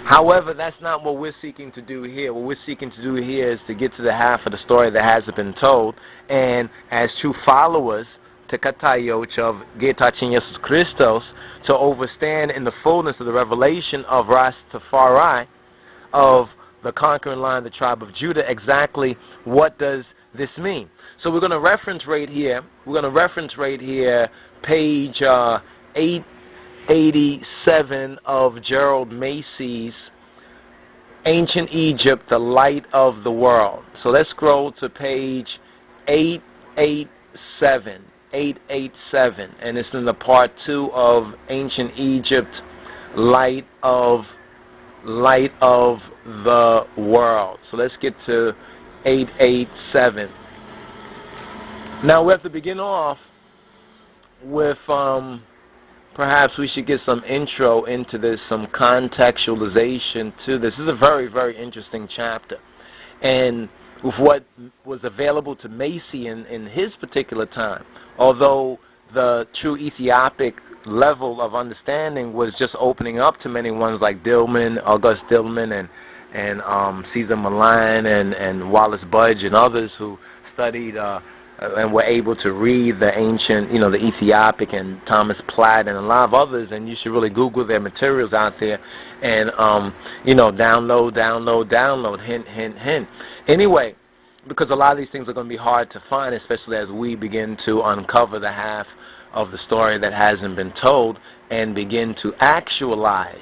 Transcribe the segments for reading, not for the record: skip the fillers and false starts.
However, that's not what we're seeking to do here. What we're seeking to do here is to get to the half of the story that hasn't been told, and as true followers to Katayot of ETHIOPIC Kristos, to overstand in the fullness of the revelation of Rastafari, of the conquering line of the tribe of Judah, exactly what does this mean. So we're going to reference right here, page 887 of Gerald Massey's Ancient Egypt, the Light of the World. So let's scroll to page 887, and it's in the part 2 of Ancient Egypt, Light of the World. So let's get to 887. Now we have to begin off with perhaps we should get some intro into this, some contextualization to this. This is a very, very interesting chapter. And with what was available to Massey in his particular time, although the true Ethiopic level of understanding was just opening up to many ones like Dillman, August Dillman, and Caesar Milan, and Wallace Budge, and others who studied and were able to read the ancient, the Ethiopic, and Thomas Platt, and a lot of others. And you should really Google their materials out there, and download, hint. Anyway, because a lot of these things are going to be hard to find, especially as we begin to uncover the half of the story that hasn't been told and begin to actualize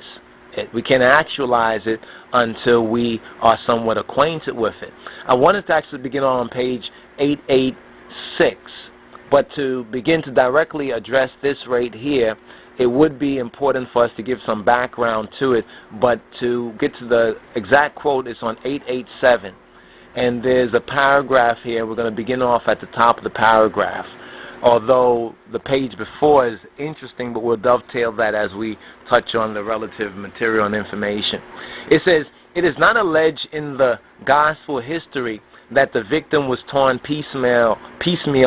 it. We can't actualize it until we are somewhat acquainted with it. I wanted to actually begin on page 886, but to begin to directly address this right here, it would be important for us to give some background to it, but to get to the exact quote, it's on 887. And there's a paragraph here. We're going to begin off at the top of the paragraph, although the page before is interesting, but we'll dovetail that as we touch on the relative material and information. It says, "It is not alleged in the gospel history that the victim was torn piecemeal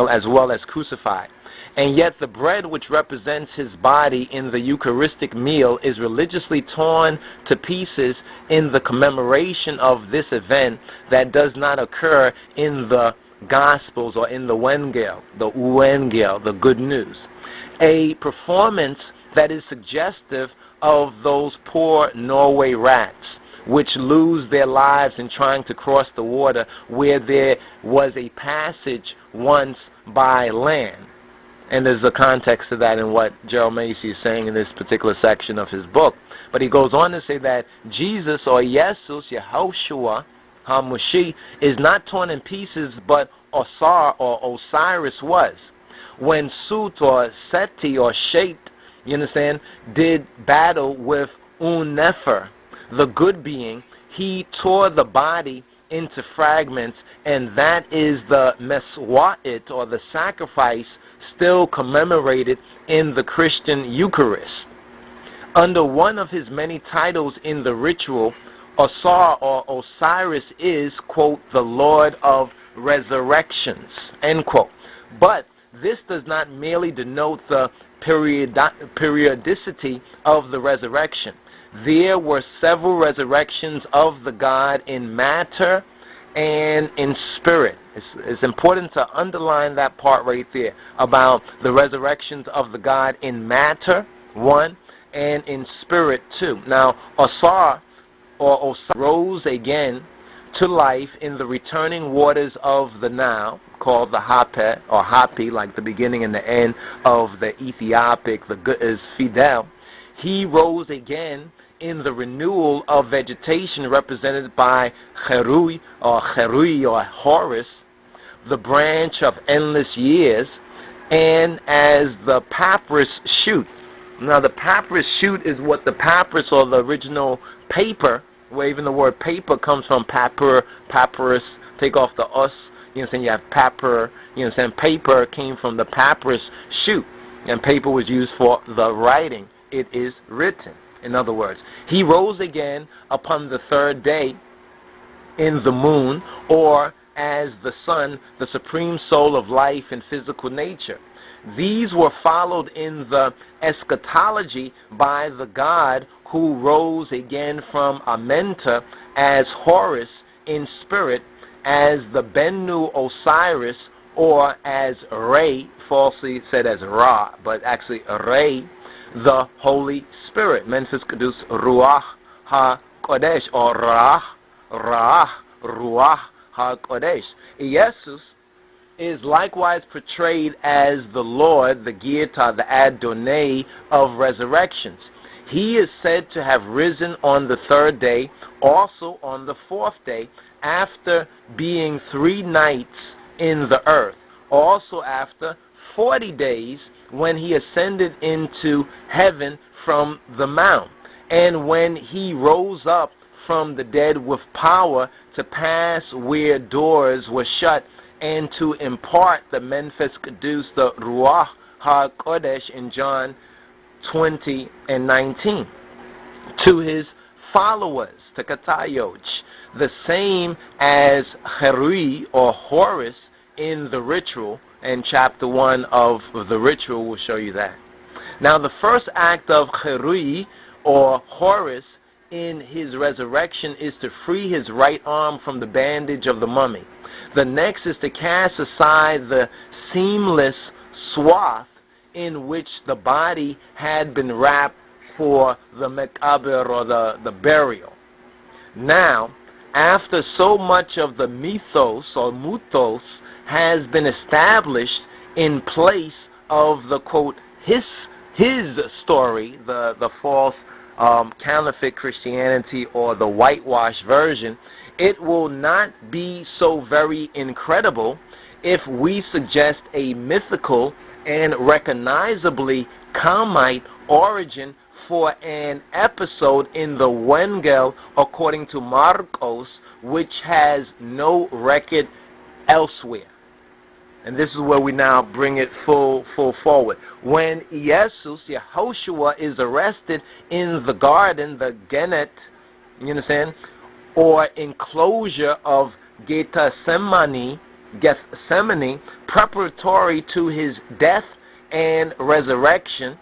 as well as crucified. And yet the bread which represents his body in the Eucharistic meal is religiously torn to pieces in the commemoration of this event that does not occur in the Gospels or in the Wengel, the Good News. A performance that is suggestive of those poor Norway rats which lose their lives in trying to cross the water where there was a passage once by land." And there's a context to that in what Gerald Massey is saying in this particular section of his book. But he goes on to say that Jesus, or EOTC, Yehoshua HaMashiach, is not torn in pieces, but Osar or Osiris was. When Sut or Seti or Shet, did battle with Un-Nefer, the good being, he tore the body into fragments, and that is the Meswa'it, or the sacrifice, still commemorated in the Christian Eucharist. Under one of his many titles in the ritual, Osar or Osiris is, quote, the Lord of Resurrections, end quote. But this does not merely denote the periodicity of the resurrection. There were several resurrections of the God in matter and in spirit. It's important to underline that part right there about the resurrections of the God in matter, one, and in spirit, two. Now, Osar or Osiris rose again to life in the returning waters of the Nile, called the Hape or Hapi, like the beginning and the end of the Ethiopic, the Qdus Fidel. He rose again in the renewal of vegetation represented by Cherui or Horus, the branch of endless years, and as the papyrus shoot. Now the papyrus shoot is what the papyrus, or the original paper, where even the word paper comes from, papyrus, take off the us, you have paper, paper came from the papyrus shoot, and paper was used for the writing. It is written. In other words, he rose again upon the third day in the moon, or as the sun, the supreme soul of life and physical nature. These were followed in the eschatology by the God who rose again from Amenta as Horus in spirit, as the Bennu Osiris, or as Re, falsely said as Ra, but actually Re, the Holy Spirit. Memphis Qdus Ruach HaKodesh, or Ruach HaKodesh. EOTC is likewise portrayed as the Lord, the Gieta, the Adonai of resurrections. He is said to have risen on the third day, also on the fourth day, after being 3 nights in the earth, also after 40 days when he ascended into heaven from the mount, and when he rose up from the dead with power to pass where doors were shut, and to impart the Memphis Qdus, the Ruach HaKodesh in John 20 and 19, to his followers, to Katayoj, the same as Herui or Horus in the ritual, and chapter 1 of the ritual will show you that. Now the first act of Herui or Horus in his resurrection is to free his right arm from the bandage of the mummy. The next is to cast aside the seamless swath in which the body had been wrapped for the mekaber, or the burial. Now, after so much of the mythos or muthos has been established in place of the, quote, his story, the false counterfeit Christianity or the whitewashed version, it will not be so very incredible if we suggest a mythical and recognizably Kamite origin for an episode in the Wengel according to Marcos, which has no record elsewhere. And this is where we now bring it full forward. When EOTC, Yehoshua, is arrested in the garden, the Genet, you understand, or enclosure of Gethesemane, preparatory to his death and resurrection,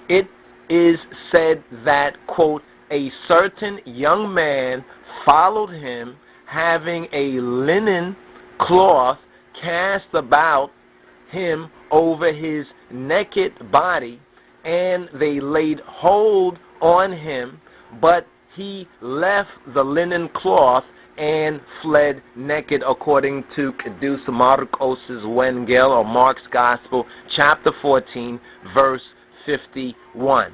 it is said that, quote, a certain young man followed him, having a linen cloth cast about him over his naked body, and they laid hold on him, but he left the linen cloth and fled naked, according to Qdus Marcos' Wengel, or Mark's Gospel, chapter 14, verse 51.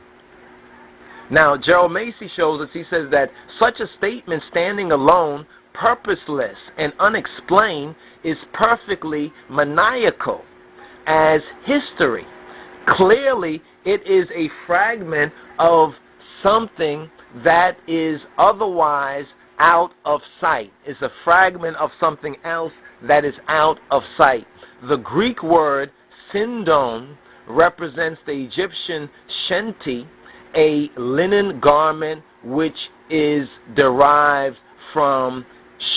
Now, Gerald Massey shows us, he says that such a statement standing alone, purposeless and unexplained, is perfectly maniacal as history. Clearly, it is a fragment of something that is otherwise out of sight. It's a fragment of something else that is out of sight. The Greek word syndon represents the Egyptian shenti, a linen garment which is derived from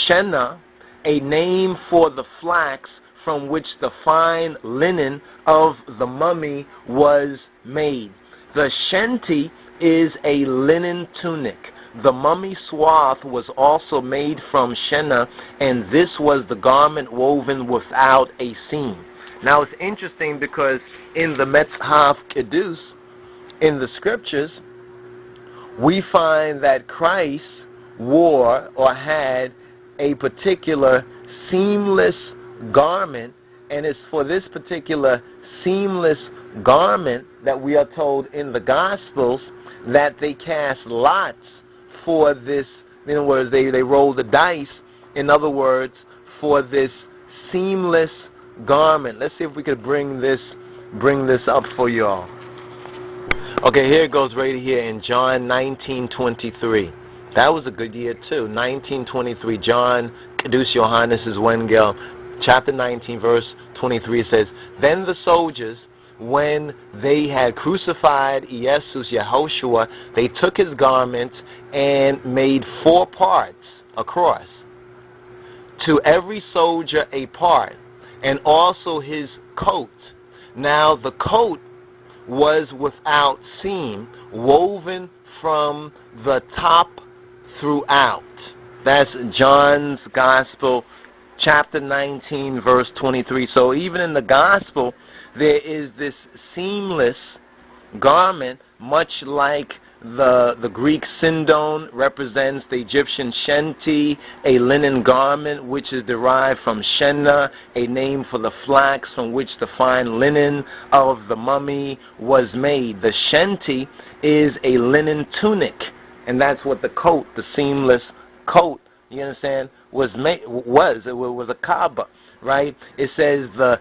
shenna, a name for the flax from which the fine linen of the mummy was made. The shenti is a linen tunic. The mummy swath was also made from shenna, and this was the garment woven without a seam. Now it's interesting because in the Metzhaf Qdus, in the scriptures, we find that Christ wore or had a particular seamless garment, and it's for this particular seamless garment that we are told in the Gospels that they cast lots for this. In other words, they rolled the dice, in other words, for this seamless garment. Let's see if we could bring this up for y'all. Okay, here it goes right here in John 19:23. That was a good year too. 19:23. John Qdus Johannes' Wengel, chapter 19, verse 23 says, "Then the soldiers, when they had crucified EOTC, Yehoshua, they took his garments and made 4 parts across, to every soldier a part, and also his coat. Now the coat was without seam, woven from the top throughout. That's John's Gospel, chapter 19, verse 23. So even in the Gospel, there is this seamless garment, much like the Greek sindon represents the Egyptian shenty, a linen garment which is derived from shenna, a name for the flax from which the fine linen of the mummy was made. The shenty is a linen tunic, and that's what the coat, the seamless coat, you understand, was made. It was a kaba, right? It says the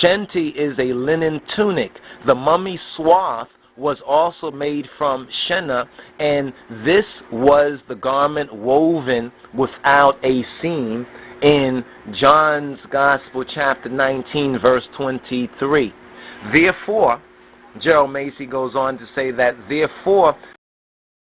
shenty is a linen tunic. The mummy swath was also made from shenna, and this was the garment woven without a seam in John's Gospel, chapter 19, verse 23. Therefore, Gerald Massey goes on to say that, therefore,